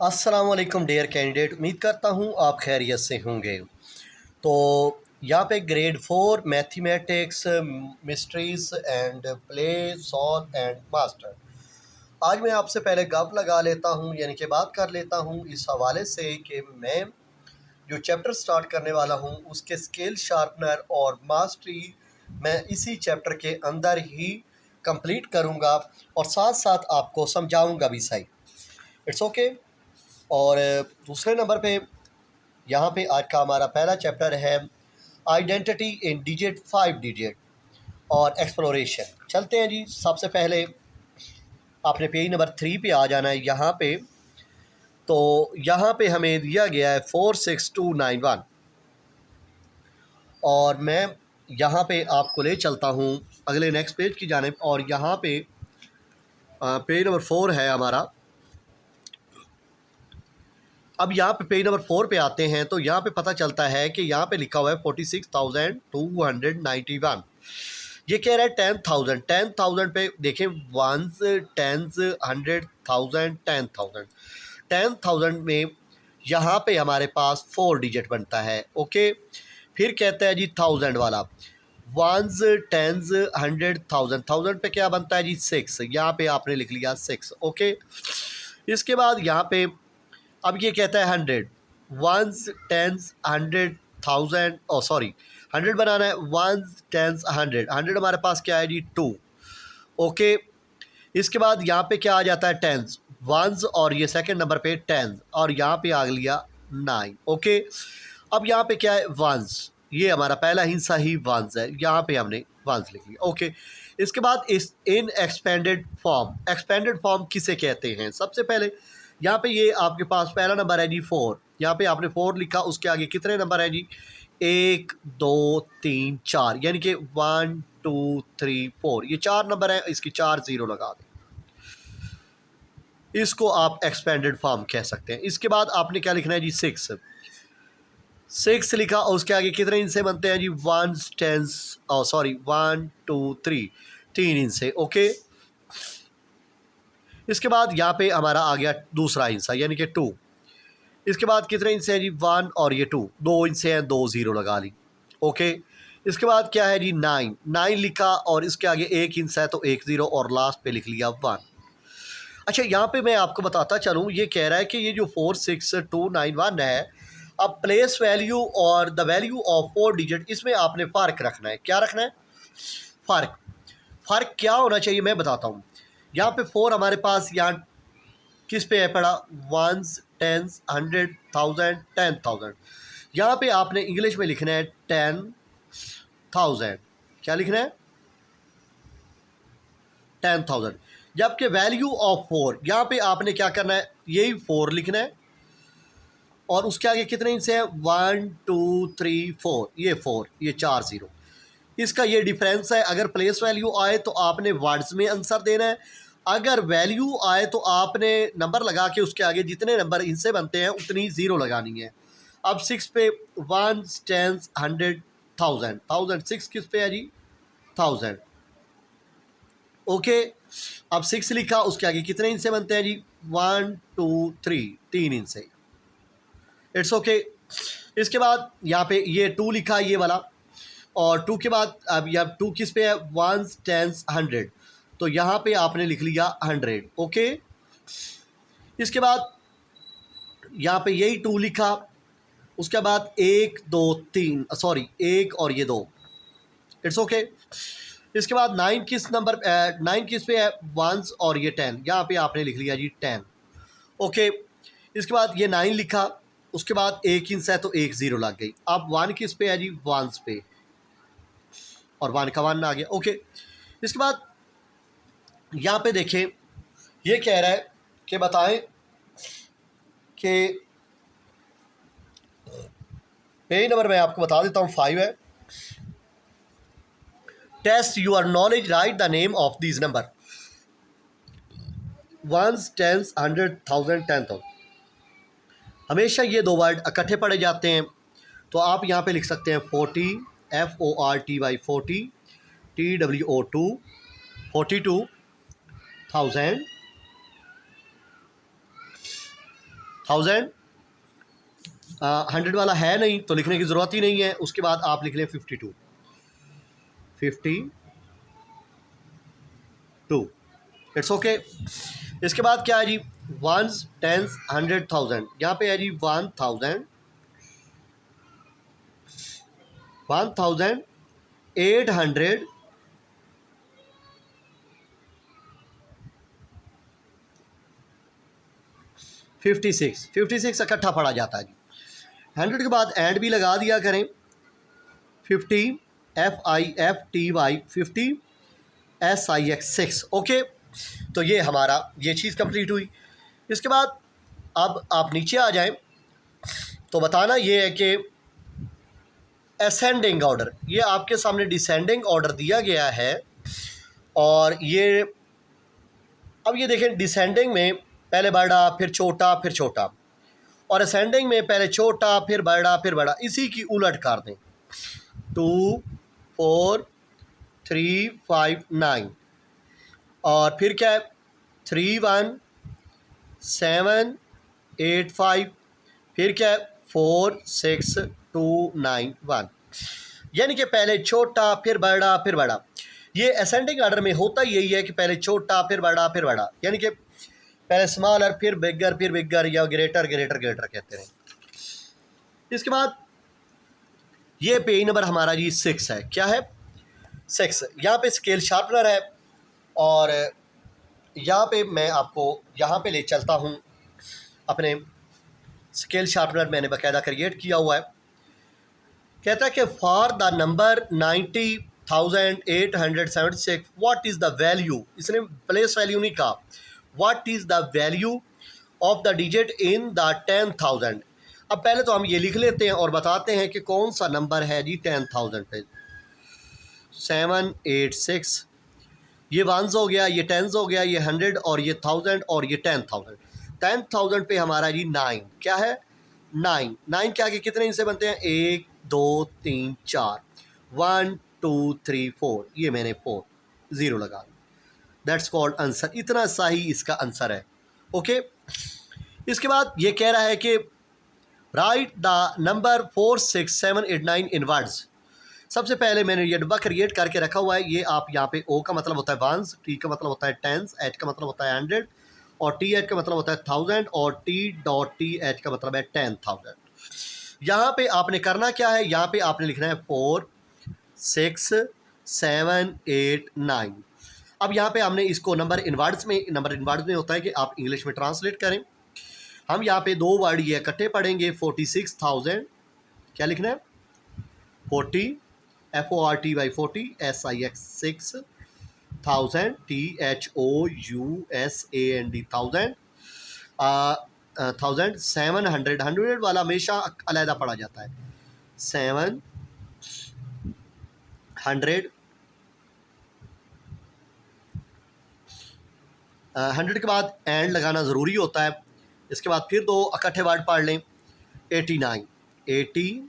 अस्सलाम वालेकुम dear candidate, उम्मीद करता हूँ आप खैरियत से होंगे। तो यहाँ पे grade 4 mathematics mysteries and play solve and master. आज मैं आपसे पहले गप लगा लेता हूँ, यानी कि बात कर लेता हूँ इस हवाले से कि मैं जो चैप्टर स्टार्ट करने वाला हूँ उसके स्केल शार्पनर और मास्टरी मैं इसी चैप्टर के अंदर ही कंप्लीट करूँगा और साथ साथ आपको समझाऊँगा भी सही। It's okay. और दूसरे नंबर पे यहाँ पे आज का हमारा पहला चैप्टर है आइडेंटिटी इन डिजिट 5 डिजिट और एक्सप्लोरेशन। चलते हैं जी। सबसे पहले आपने पेज नंबर 3 पे आ जाना है। यहाँ पे तो यहाँ पे हमें दिया गया है 46291 और मैं यहाँ पे आपको ले चलता हूँ अगले नेक्स्ट पेज की जानिब। और यहाँ पे पेज नंबर 4 है हमारा। अब यहाँ पे पेज नंबर 4 पे आते हैं तो यहाँ पे पता चलता है कि यहाँ पे लिखा हुआ है 46,291। ये कह रहा है 10,000। 10,000 पे देखें, वंस, टेंस, 100,000, 10,000। 10,000 में यहाँ पे हमारे पास 4 डिजिट बनता है। ओके, फिर कहता है जी 1000 वाला, वंस, टेंस, 100,000। 1000 पे क्या बनता है जी 6। यहाँ पे आपने लिख लिया 6। ओके, इसके बाद यहाँ पे अब ये कहता है 100, वंस, टेंस, 100,000, ओ सॉरी 100 बनाना है। Ones, tense, 100। 100 हमारे पास क्या है जी 2। ओके, इसके बाद यहाँ पे क्या आ जाता है टेंस, वंस और ये सेकंड नंबर पे टेंस और यहाँ पे आ लिया 9। ओके, अब यहाँ पे क्या है वंस, ये हमारा पहला हिस्सा ही वंस है, यहाँ पे हमने वंस लिख लिया। ओके, इसके बाद इस इन एक्सपेंडेड फॉर्म। एक्सपेंडेड फॉर्म किसे कहते हैं? सबसे पहले यहाँ पे ये आपके पास पहला नंबर है जी 4। यहाँ पे आपने 4 लिखा, उसके आगे कितने नंबर है जी 1 2 3 4, यानी कि 1 2 3 4, ये 4 नंबर है, इसकी 4 0 लगा दें। इसको आप एक्सपेंडेड फॉर्म कह सकते हैं। इसके बाद आपने क्या लिखना है जी 6। 6 लिखा और उसके आगे कितने इंच से बनते हैं जी 1 टेंस, और सॉरी 1 2 3, 3 इंच से। ओके, इसके बाद यहाँ पे हमारा आ गया दूसरा हिस्सा यानी कि 2। इसके बाद कितने इंच हैं जी 1 और ये 2, 2 इंच से हैं, 2 0 लगा ली। ओके, इसके बाद क्या है जी 9। 9 लिखा और इसके आगे 1 इंच है तो 1 0 और लास्ट पे लिख लिया 1। अच्छा, यहाँ पे मैं आपको बताता चलूँ, ये कह रहा है कि ये जो 46291 है, अब प्लेस वैल्यू और द वैल्यू ऑफ 4 डिजिट, इसमें आपने फ़र्क रखना है। क्या रखना है? फ़र्क। फ़र्क क्या होना चाहिए मैं बताता हूँ। यहाँ पे 4 हमारे पास यहाँ किस पे है पड़ा, वंस, टेंस, 100,000, 10,000। यहाँ पे आपने इंग्लिश में लिखना है 10,000। क्या लिखना है? 10,000। जबकि वैल्यू ऑफ 4, यहाँ पे आपने क्या करना है, यही 4 लिखना है और उसके आगे कितने इंच है 1 2 3 4, ये 4, ये 4 0। इसका ये डिफरेंस है। अगर प्लेस वैल्यू आए तो आपने वर्ड्स में आंसर देना है, अगर वैल्यू आए तो आपने नंबर लगा के उसके आगे जितने नंबर इनसे बनते हैं उतनी ज़ीरो लगानी है। अब 6 पे 1 टेंस 100,000, 6 किस पे है जी 1000। ओके, अब 6 लिखा, उसके आगे कितने इंच से बनते हैं जी 1 2 3, 3 इंच से। It's okay. इसके बाद यहाँ पे ये 2 लिखा, ये वाला, और 2 के बाद अब यह 2 किस पे है 1 टेंस 100, तो यहाँ पे आपने लिख लिया 100। ओके, इसके बाद यहाँ पे यही 2 लिखा, उसके बाद 1 2 3, सॉरी 1 और ये 2। It's okay. इसके बाद 9 किस नंबर 9 किस पे है 1 और ये 10, यहाँ पे आपने लिख लिया जी 10। ओके, इसके बाद ये 9 लिखा, उसके बाद 1 इंच है तो 1 0 लग गई। अब 1 किस पे है जी 1 पे, और 1 का 1 आ गया। ओके, इसके बाद यहाँ पे देखें, ये कह रहा है कि बताएं कि पेज नंबर मैं आपको बता देता हूँ 5 है। Test your knowledge, write the name of this number, 1 tens 100,000, 10,000। हमेशा ये दो वर्ड इकट्ठे पढ़े जाते हैं, तो आप यहाँ पे लिख सकते हैं 40, FORTY 40, TWO 42,000, 1000 100 वाला है नहीं तो लिखने की ज़रूरत ही नहीं है। उसके बाद आप लिख लें 52 इट्स ओके। इसके बाद क्या है जी, वंस, टेंस, 100, 1000। यहाँ पे है जी 1000, 1800, 56 इकट्ठा पढ़ा जाता है जी। 100 के बाद एंड भी लगा दिया करें, 50, FIFTY 50, SIX 6। ओके, तो ये हमारा ये चीज़ कंप्लीट हुई। इसके बाद अब आप नीचे आ जाएं तो बताना ये है कि असेंडिंग ऑर्डर, ये आपके सामने डिसेंडिंग ऑर्डर दिया गया है। और ये अब ये देखें, डिसेंडिंग में पहले बड़ा फिर छोटा फिर छोटा, और असेंडिंग में पहले छोटा फिर बड़ा फिर बड़ा। इसी की उलट कर दें, 2 4 3 5 9, और फिर क्या है 3 1 7 8 5, फिर क्या है 4 6 2 9 1। यानी कि पहले छोटा फिर बड़ा फिर बड़ा। ये असेंडिंग ऑर्डर में होता यही है कि पहले छोटा फिर बड़ा फिर बड़ा, यानी कि पहले स्मॉलर फिर बिगर या ग्रेटर कहते हैं। इसके बाद ये पेज नंबर हमारा जी 6 है। क्या है 6? यहाँ पे स्केल शार्पनर है, और यहाँ पे मैं आपको यहाँ पे ले चलता हूँ। अपने स्केल शार्पनर मैंने बाकायदा क्रिएट किया हुआ है। कहता है कि for the number 90,876 what is the value, इसने प्लेस वैल्यू नहीं कहा, what is the value of the digit in the 10,000। अब पहले तो हम ये लिख लेते हैं और बताते हैं कि कौन सा नंबर है जी 10,000 पे। 786, ये वंस हो गया, ये टेंस हो गया, ये 100 और ये 1000 और ये 10,000। 10,000 पे हमारा जी 9 क्या है, 9 के आगे कितने हिस्से बनते हैं, 1 2 3 4, 1 2 3 4, ये मैंने 4 0 लगा दिया। That's called answer. इतना सा ही इसका आंसर है। ओके, इसके बाद ये कह रहा है कि right the number 4 6 7 8 9 in words. सबसे पहले मैंने ये डब्बा क्रिएट करके रखा हुआ है। ये आप यहाँ पे ओ का मतलब होता है वंस, टी का मतलब होता है टेंस, एच का मतलब होता है 100, और टी एच का मतलब होता है 1000, और T.TH का मतलब है 10,000। यहाँ पे आपने करना क्या है, यहाँ पे आपने लिखना है 4 6 7 8 9। अब यहाँ पे हमने इसको नंबर इनवर्ड्स में होता है कि आप इंग्लिश में ट्रांसलेट करें। हम यहाँ पे दो वर्ड ये इकट्ठे पढ़ेंगे, 46,000, क्या लिखना है 40, FORTY 40, SIX 6,000, THOUSAND 1,000, 1,000, 700, 100 वाला हमेशा अलहदा पढ़ा जाता है, 700, 100 के बाद एंड लगाना ज़रूरी होता है। इसके बाद फिर दो इकट्ठे वर्ड पढ़ लें, 89, 80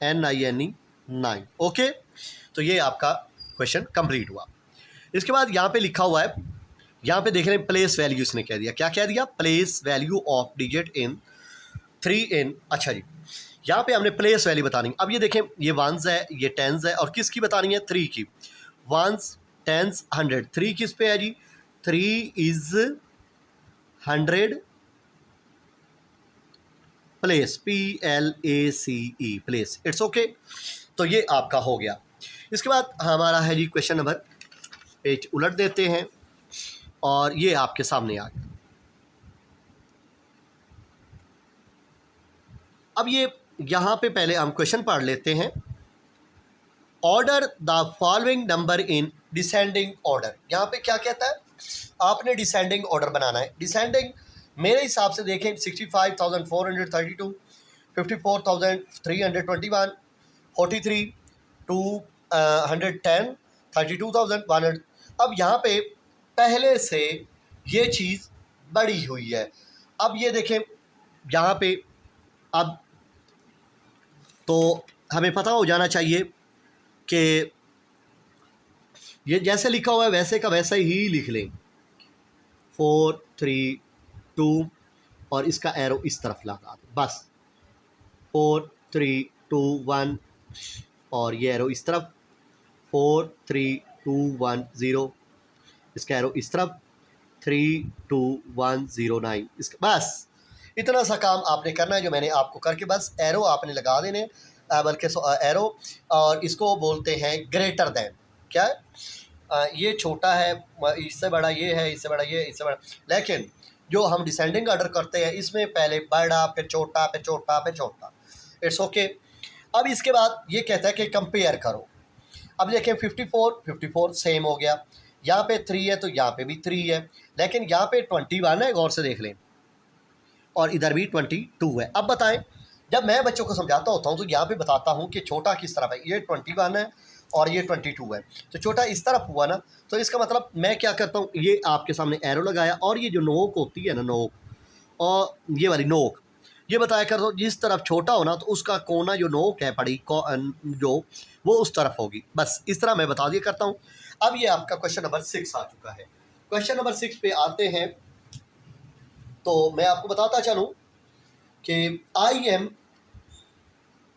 NINE 9। ओके, तो ये आपका क्वेश्चन कंप्लीट हुआ। इसके बाद यहाँ पे लिखा हुआ है, यहाँ पे देख रहे हैं प्लेस वैल्यू, इसने कह दिया, क्या कह दिया, place value of digit in 3 इन। अच्छा जी, यहाँ पे हमने प्लेस वैल्यू बतानी। अब ये देखें, ये वंस है, ये टेंस है, और किसकी बतानी है, 3 की। वंस, टेंस, 100, 3 किस पे है जी, 3 is 100 place, PLACE place. It's okay, तो ये आपका हो गया। इसके बाद हमारा है जी क्वेश्चन नंबर, पेज उलट देते हैं और ये आपके सामने आ गया। अब ये यहाँ पे पहले हम क्वेश्चन पढ़ लेते हैं। Order the following number in descending order. यहाँ पे क्या कहता है, आपने डिसेंडिंग ऑर्डर बनाना है। डिसेंडिंग मेरे हिसाब से देखें, 65,432, 54,321, 43, 210, 32,100। अब यहाँ पे पहले से ये चीज़ बड़ी हुई है। अब ये देखें यहाँ पे, अब तो हमें पता हो जाना चाहिए कि ये जैसे लिखा हुआ है वैसे का वैसा ही लिख लें, 4 3 2 और इसका एरो इस तरफ लगा दें, बस 4 3 2 1 और ये एरो इस तरफ 4 3 2 1 0, इसका एरो इस तरफ 3 2 1 0 9, इसका बस इतना सा काम आपने करना है जो मैंने आपको करके बस एरो आपने लगा देने, बल्कि एरो, और इसको बोलते हैं ग्रेटर दैन। क्या है? ये छोटा है, इससे बड़ा ये है, इससे बड़ा ये, इससे बड़ा, लेकिन जो हम डिसेंडिंग ऑर्डर करते हैं इसमें पहले बड़ा फिर छोटा फिर छोटा फिर छोटा। It's okay. अब इसके बाद ये कहता है कि कंपेयर करो। अब देखें 54 सेम हो गया, यहाँ पे 3 है तो यहाँ पे भी 3 है, लेकिन यहाँ पे 21 है, गौर से देख लें, और इधर भी 22 है। अब बताएं, जब मैं बच्चों को समझाता होता हूँ तो यहाँ पे बताता हूँ कि छोटा किस तरफ है। ये 21 है और ये 22 है, तो छोटा इस तरफ हुआ ना, तो इसका मतलब मैं क्या करता हूँ, ये आपके सामने एरो लगाया, और ये जो नोक होती है ना, नोक, और ये वाली नोक, ये बताया करता हूँ जिस तरफ छोटा होना तो उसका कोना जो नोक है पड़ी जो वो उस तरफ होगी, बस इस तरह मैं बता दिया करता हूँ। अब ये आपका क्वेश्चन नंबर 6 आ चुका है। क्वेश्चन नंबर 6 पे आते हैं, तो मैं आपको बताता चलूँ कि आई एम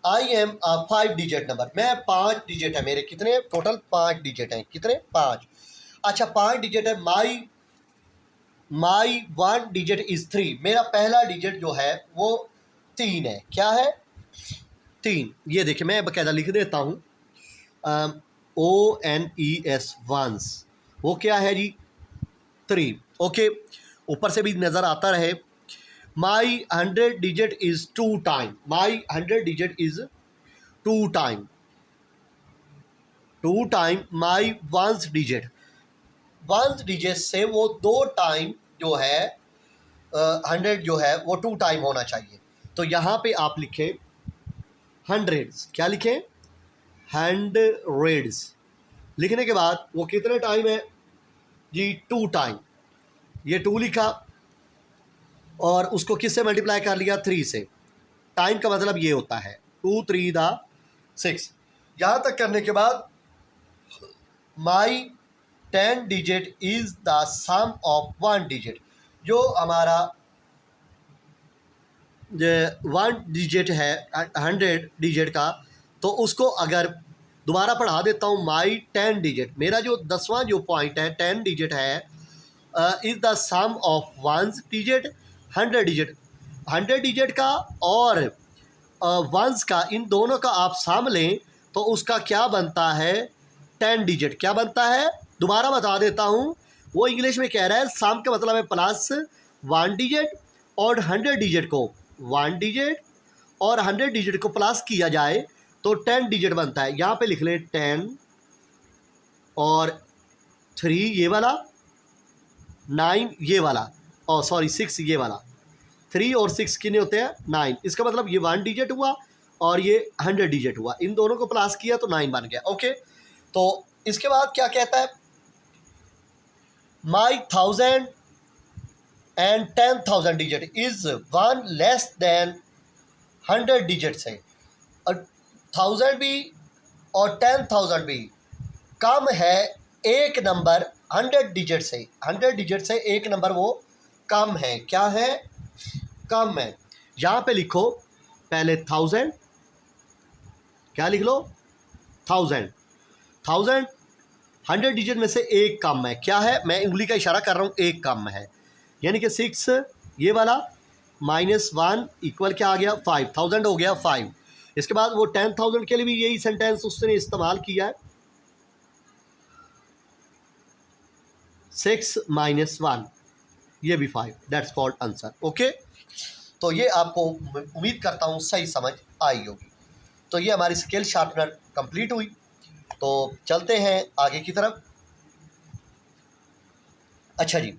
5 डिजिट नंबर, मैं 5 डिजिट है मेरे, कितने टोटल 5 डिजिट हैं, कितने 5। अच्छा 5 डिजिट है, माई 1 डिजिट इज़ 3, मेरा पहला डिजिट जो है वो 3 है। क्या है? 3। ये देखिए मैं बाकायदा लिख देता हूँ, ONES वंस, वो क्या है जी? 3। ओके, ऊपर से भी नज़र आता रहे। माई 100 digit is 2 time, my 100 digit is 2 time my ones digit, ones digit से वो 2 टाइम जो है 100 जो है वो 2 टाइम होना चाहिए। तो यहाँ पे आप लिखें हंड्रेड्स, क्या लिखें? हंड्रेड्स। लिखने के बाद वो कितने टाइम है जी? 2 टाइम। ये 2 लिखा और उसको किससे मल्टीप्लाई कर लिया? 3 से। टाइम का मतलब ये होता है 2 3 दा 6। यहाँ तक करने के बाद my 10 digit is the sum of 1 digit, जो हमारा 1 डिजिट है 100 डिजिट का, तो उसको अगर दोबारा पढ़ा देता हूँ, माई 10 डिजिट, मेरा जो 10वां जो पॉइंट है 10 डिजिट है, is the sum of 1 digit 100 digit, 100 digit का और वंस का, इन दोनों का आप सम लें तो उसका क्या बनता है? 10 डिजिट। क्या बनता है? दोबारा बता देता हूँ, वो इंग्लिश में कह रहा है सम का मतलब है प्लस 1 डिजिट और 100 डिजिट को 1 डिजिट और 100 डिजिट को प्लस किया जाए तो 10 डिजिट बनता है। यहाँ पे लिख लें 10 और 3 ये वाला, 9 ये वाला, और सॉरी 6 ये वाला, 3 और 6 कितने होते हैं? 9। इसका मतलब ये 1 डिजिट हुआ और ये 100 डिजिट हुआ, इन दोनों को प्लस किया तो 9 बन गया। ओके, तो इसके बाद क्या कहता है? माई 1000 and 10,000 digit is 1 less than 100 digit से, और 1000 भी और 10,000 भी कम है एक नंबर 100 डिजिट से, 100 डिजिट से एक नंबर वो कम है। क्या है? कम है। यहाँ पे लिखो पहले 1000, क्या लिख लो? 1000 100 डिजिट में से एक कम है। क्या है? मैं उंगली का इशारा कर रहा हूँ, एक कम है, यानी कि 6 ये वाला -1 इक्वल क्या आ गया? 5। 1000 हो गया 5। इसके बाद वो 10,000 के लिए भी यही सेंटेंस उसने इस्तेमाल किया है, 6 - 1 ये भी 5, दैट्स कॉल्ड आंसर। ओके, तो ये आपको उम्मीद करता हूँ सही समझ आई होगी। तो ये हमारी स्केल शार्पनर कंप्लीट हुई, तो चलते हैं आगे की तरफ। अच्छा जी,